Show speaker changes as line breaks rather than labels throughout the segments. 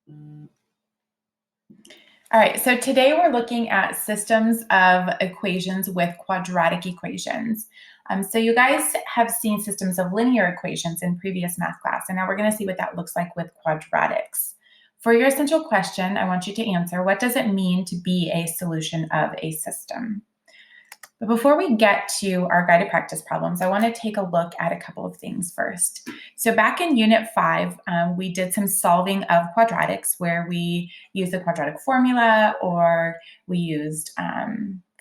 All right, so today we're looking at systems of equations with quadratic equations. So you guys have seen systems of linear equations in previous math class, and now we're going to see what that looks like with quadratics. For your essential question, I want you to answer, what does it mean to be a solution of a system? But before we get to our guided practice problems, I want to take a look at a couple of things first. So back in Unit 5, we did some solving of quadratics where we used the quadratic formula, or we used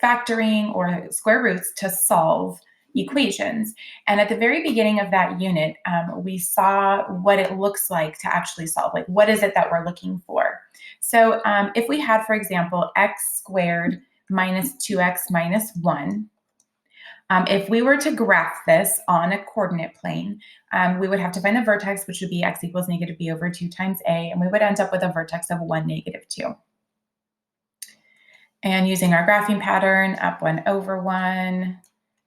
factoring or square roots to solve equations. And at the very beginning of that unit, we saw what it looks like to actually solve. Like, what is it that we're looking for? So if we had, for example, x squared minus 2x minus 1. If we were to graph this on a coordinate plane, we would have to find the vertex, which would be x equals negative b over 2 times a, and we would end up with a vertex of 1, negative 2. And using our graphing pattern, up 1 over 1,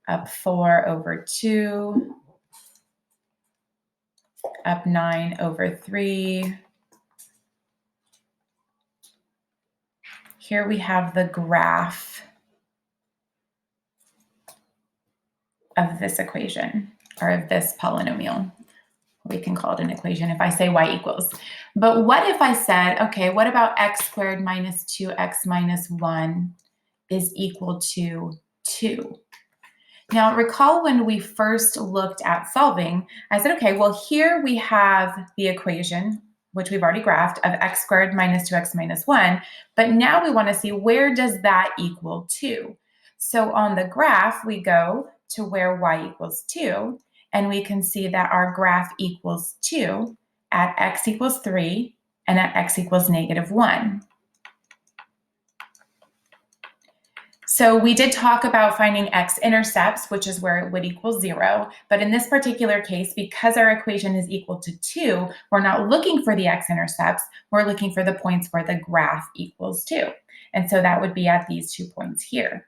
up 4 over 2, up 9 over 3. Here we have the graph of this equation, or of this polynomial. We can call it an equation if I say y equals. But what if I said, okay, what about x squared minus 2x minus 1 is equal to 2? Now, recall when we first looked at solving, I said, okay, well, here we have the equation, which we've already graphed, of x squared minus 2x minus 1. But now we want to see, where does that equal 2? So on the graph, we go to where y equals 2, and we can see that our graph equals 2 at x equals 3 and at x equals negative 1. So we did talk about finding x-intercepts, which is where it would equal 0. But in this particular case, because our equation is equal to 2, we're not looking for the x-intercepts. We're looking for the points where the graph equals 2. And so that would be at these 2 points here.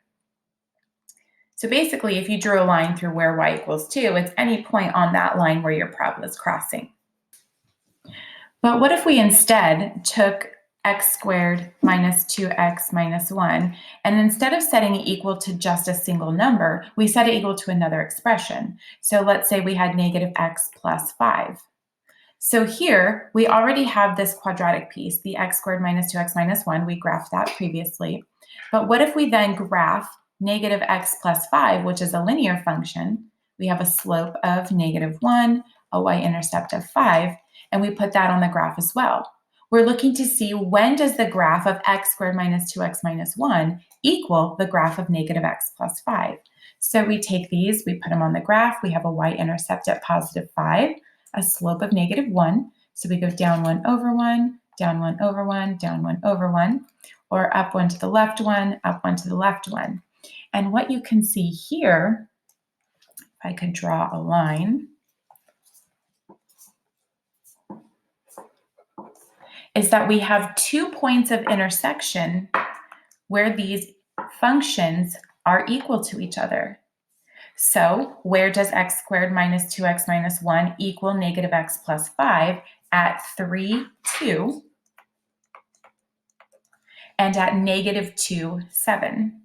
So basically, if you drew a line through where y equals 2, it's any point on that line where your parabola is crossing. But what if we instead took x squared minus 2x minus 1, and instead of setting it equal to just a single number, we set it equal to another expression. So let's say we had negative x plus 5. So here, we already have this quadratic piece, the x squared minus 2x minus 1. We graphed that previously. But what if we then graph negative x plus 5, which is a linear function? We have a slope of negative 1, a y-intercept of 5, and we put that on the graph as well. We're looking to see, when does the graph of x squared minus 2x minus 1 equal the graph of negative x plus 5? So we take these, we put them on the graph. We have a y-intercept at positive 5, a slope of negative 1. So we go down 1 over 1, down 1 over 1, down 1 over 1, or up 1 to the left 1, up 1 to the left 1. And what you can see here, if I could draw a line, is that we have 2 points of intersection where these functions are equal to each other. So where does x squared minus 2x minus 1 equal negative x plus 5? At 3, 2, and at negative 2, 7.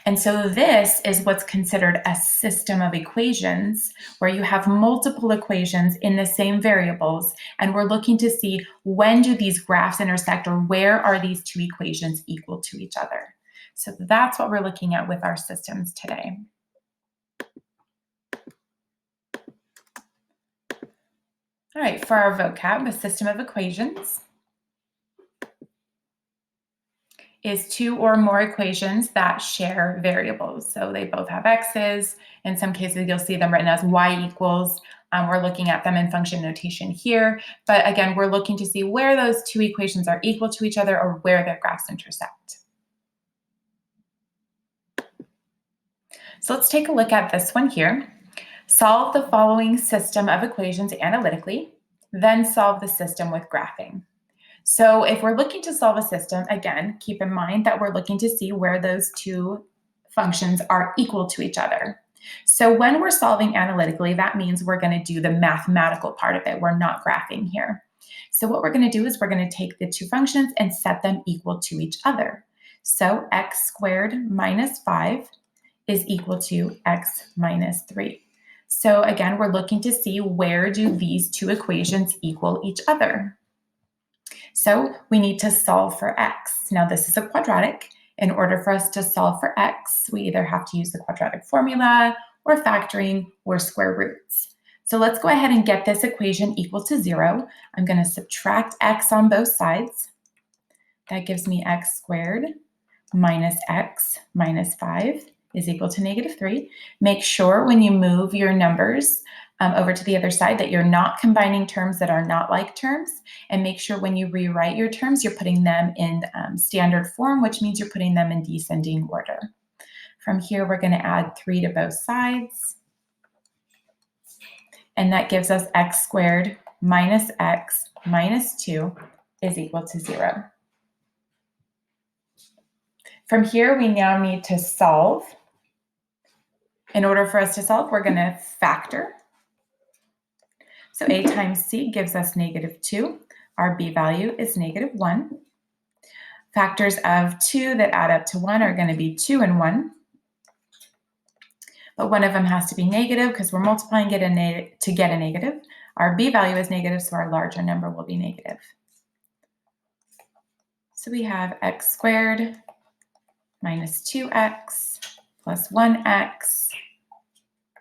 And so this is what's considered a system of equations, where you have multiple equations in the same variables, and we're looking to see, when do these graphs intersect, or where are these 2 equations equal to each other? So that's what we're looking at with our systems today. All right, for our vocab, a system of equations is 2 or more equations that share variables. So they both have x's. In some cases, you'll see them written as y equals. We're looking at them in function notation here. But again, we're looking to see where those 2 equations are equal to each other, or where their graphs intersect. So let's take a look at this one here. Solve the following system of equations analytically, then solve the system with graphing. So if we're looking to solve a system, again, keep in mind that we're looking to see where those 2 functions are equal to each other. So when we're solving analytically, that means we're going to do the mathematical part of it. We're not graphing here. So what we're going to do is we're going to take the two functions and set them equal to each other. So x squared minus 5 is equal to x minus 3. So again, we're looking to see where do these two equations equal each other. So we need to solve for x. Now this is a quadratic. In order for us to solve for x, we either have to use the quadratic formula or factoring or square roots. So let's go ahead and get this equation equal to 0. I'm going to subtract x on both sides. That gives me x squared minus x minus 5 is equal to negative 3. Make sure when you move your numbers over to the other side that you're not combining terms that are not like terms, and make sure when you rewrite your terms, you're putting them in standard form, which means you're putting them in descending order. From here, we're going to add 3 to both sides, and that gives us x squared minus x minus 2 is equal to 0. From here, we now need to solve. In order for us to solve, we're going to factor. So a times c gives us negative 2. Our b value is negative 1. Factors of 2 that add up to 1 are going to be 2 and 1. But one of them has to be negative because we're multiplying it to get a negative. Our b value is negative, so our larger number will be negative. So we have x squared minus 2x plus 1x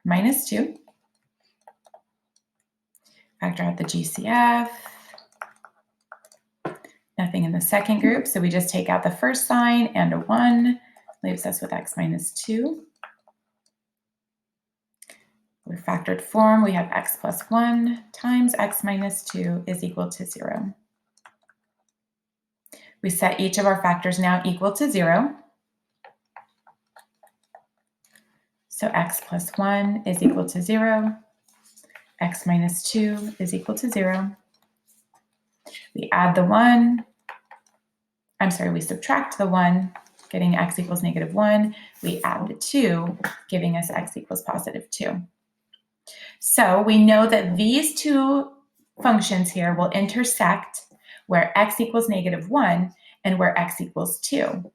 minus 2. Factor out the GCF. Nothing in the second group, so we just take out the first sign and a 1, leaves us with x minus 2. We're factored form, we have x plus 1 times x minus 2 is equal to 0. We set each of our factors now equal to 0. So x plus 1 is equal to 0. X minus 2 is equal to 0. We add the 1. We subtract the 1, getting x equals negative 1. We add the 2, giving us x equals positive 2. So we know that these two functions here will intersect where x equals negative 1 and where x equals 2.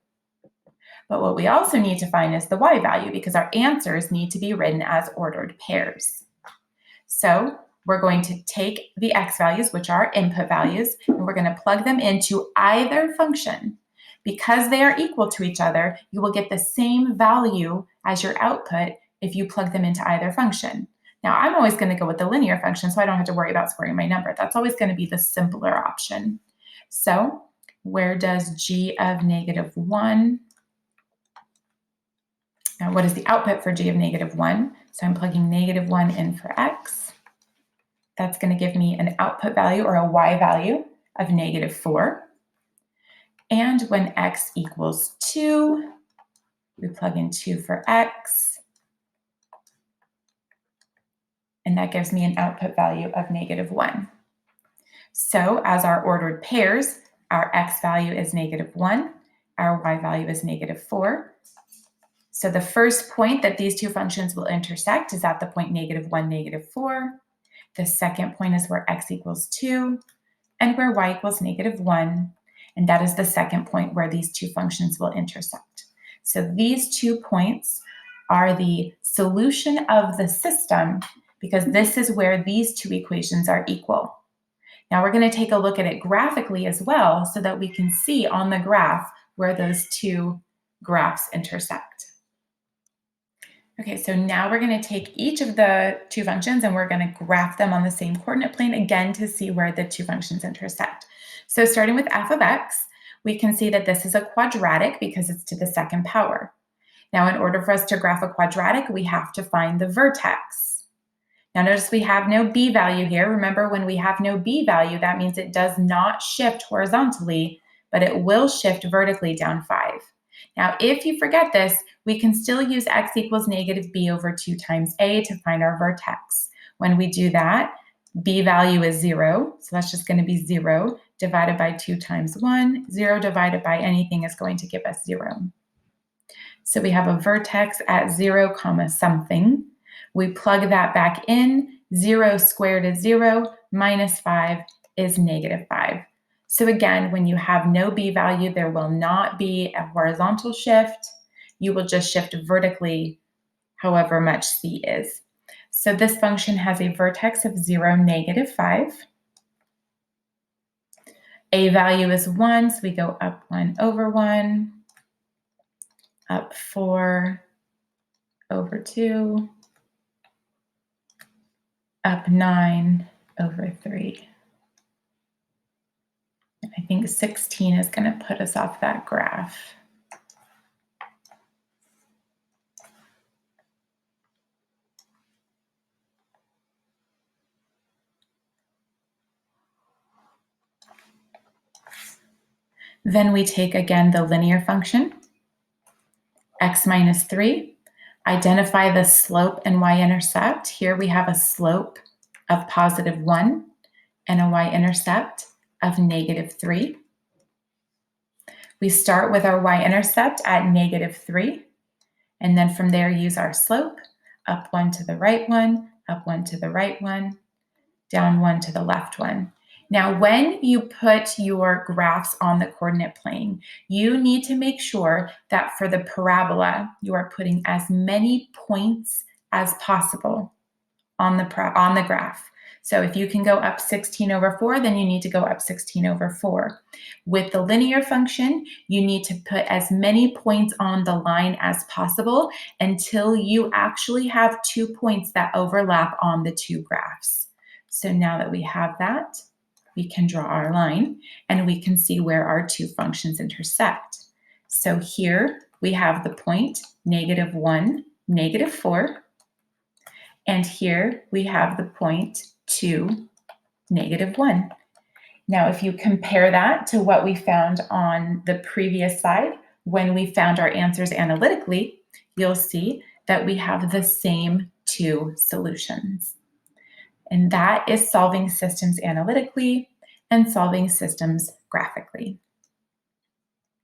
But what we also need to find is the y value because our answers need to be written as ordered pairs. So we're going to take the x values, which are input values, and we're going to plug them into either function. Because they are equal to each other, you will get the same value as your output if you plug them into either function. Now, I'm always going to go with the linear function, so I don't have to worry about squaring my number. That's always going to be the simpler option. So where does g of negative 1? Now, what is the output for g of negative 1? So I'm plugging negative 1 in for x. That's going to give me an output value or a y value of negative 4. And when x equals 2, we plug in 2 for x. And that gives me an output value of negative 1. So as our ordered pairs, our x value is negative 1. Our y value is negative 4. So the first point that these two functions will intersect is at the point negative 1, negative 4. The second point is where x equals 2 and where y equals negative 1. And that is the second point where these two functions will intersect. So these 2 points are the solution of the system because this is where these two equations are equal. Now we're going to take a look at it graphically as well so that we can see on the graph where those two graphs intersect. Okay, so now we're going to take each of the two functions and we're going to graph them on the same coordinate plane again to see where the two functions intersect. So starting with f of x, we can see that this is a quadratic because it's to the second power. Now, in order for us to graph a quadratic, we have to find the vertex. Now notice we have no b value here. Remember, when we have no b value, that means it does not shift horizontally, but it will shift vertically down 5. Now, if you forget this, we can still use x equals negative b over 2 times a to find our vertex. When we do that, b value is 0, so that's just going to be 0 divided by 2 times 1. 0 divided by anything is going to give us 0. So we have a vertex at 0, comma something. We plug that back in. 0 squared is 0, minus 5 is negative 5. So again, when you have no b value, there will not be a horizontal shift. You will just shift vertically however much c is. So this function has a vertex of 0, negative 5. A value is 1, so we go up 1 over 1, up 4 over 2, up 9 over 3. I think 16 is going to put us off that graph. Then we take again the linear function, x minus 3, identify the slope and y-intercept. Here we have a slope of positive 1 and a y-intercept of negative 3. We start with our y-intercept at negative 3, and then from there use our slope, up 1 to the right one, up 1 to the right one, down 1 to the left one. Now, when you put your graphs on the coordinate plane, you need to make sure that for the parabola, you are putting as many points as possible on the graph. So if you can go up 16 over 4, then you need to go up 16 over 4. With the linear function, you need to put as many points on the line as possible until you actually have 2 points that overlap on the two graphs. So now that we have that, we can draw our line and we can see where our two functions intersect. So here we have the point negative 1, negative 4. And here we have the point 2, negative 1. Now, if you compare that to what we found on the previous slide, when we found our answers analytically, you'll see that we have the same two solutions. And that is solving systems analytically and solving systems graphically.